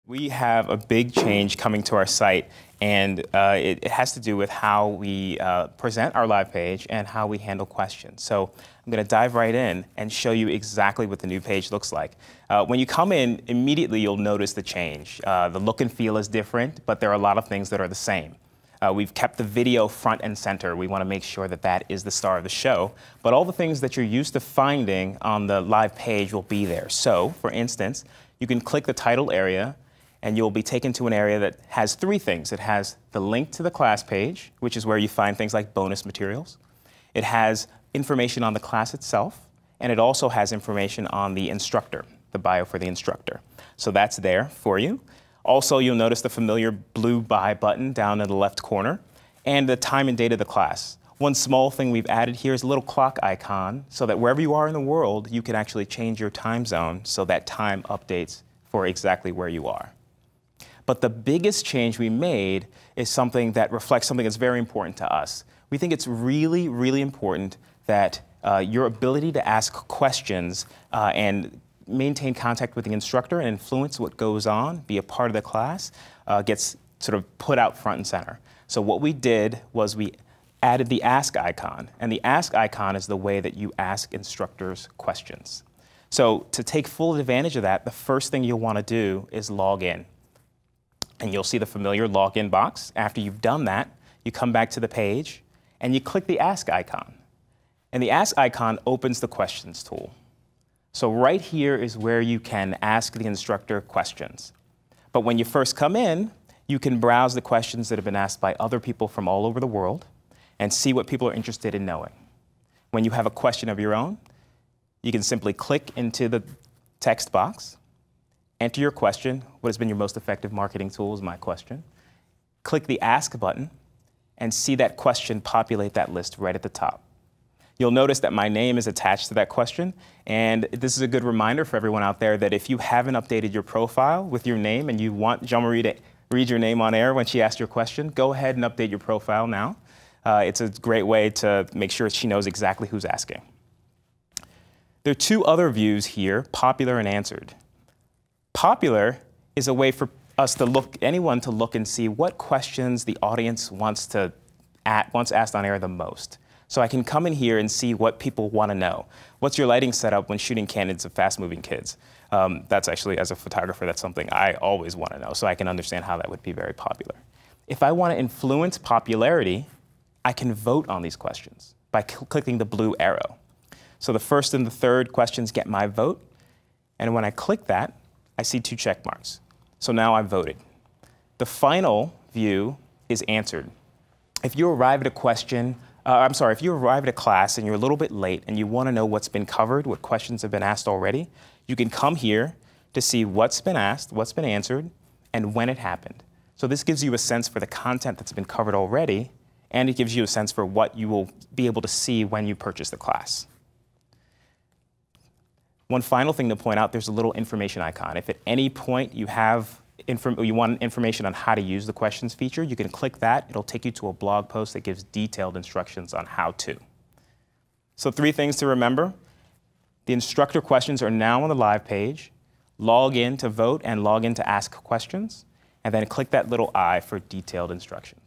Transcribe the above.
We have a big change coming to our site, and it has to do with how we present our live page and how we handle questions. So I'm going to dive right in and show you exactly what the new page looks like. When you come in, immediately you'll notice the change. The look and feel is different, but there are a lot of things that are the same. We've kept the video front and center. We want to make sure that that is the star of the show. But all the things that you're used to finding on the live page will be there. So, for instance, you can click the title area, and you'll be taken to an area that has three things. It has the link to the class page, which is where you find things like bonus materials. It has information on the class itself, and it also has information on the instructor, the bio for the instructor. So that's there for you. Also, you'll notice the familiar blue buy button down in the left corner, and the time and date of the class. One small thing we've added here is a little clock icon, so that wherever you are in the world, you can actually change your time zone so that time updates for exactly where you are. But the biggest change we made is something that reflects something that's very important to us. We think it's really, really important that your ability to ask questions and maintain contact with the instructor and influence what goes on, be a part of the class, gets sort of put out front and center. So what we did was we added the ask icon, and the ask icon is the way that you ask instructors questions. So to take full advantage of that, the first thing you'll want to do is log in. And you'll see the familiar login box. After you've done that, you come back to the page and you click the ask icon. And the ask icon opens the questions tool. So right here is where you can ask the instructor questions. But when you first come in, you can browse the questions that have been asked by other people from all over the world and see what people are interested in knowing. When you have a question of your own, you can simply click into the text box, enter your question. What has been your most effective marketing tool is my question. Click the Ask button and see that question populate that list right at the top. You'll notice that my name is attached to that question, and this is a good reminder for everyone out there that if you haven't updated your profile with your name and you want Jean-Marie to read your name on air when she asks your question, go ahead and update your profile now. It's a great way to make sure she knows exactly who's asking. There are two other views here, popular and answered. Popular is a way for us to anyone to look and see what questions the audience wants asked on air the most. So I can come in here and see what people want to know. What's your lighting setup when shooting candidates of fast-moving kids? That's actually, as a photographer, that's something I always want to know, so I can understand how that would be very popular. If I want to influence popularity, I can vote on these questions by clicking the blue arrow. So the first and the third questions get my vote, and when I click that, I see two check marks. So now I've voted. The final view is answered. If you arrive at a if you arrive at a class and you're a little bit late and you want to know what's been covered, what questions have been asked already, you can come here to see what's been asked, what's been answered, and when it happened. So this gives you a sense for the content that's been covered already, and it gives you a sense for what you will be able to see when you purchase the class. One final thing to point out, there's a little information icon. If at any point you want information on how to use the questions feature, you can click that. It'll take you to a blog post that gives detailed instructions on how to. So 3 things to remember. The instructor questions are now on the live page. Log in to vote and log in to ask questions. And then click that little I for detailed instructions.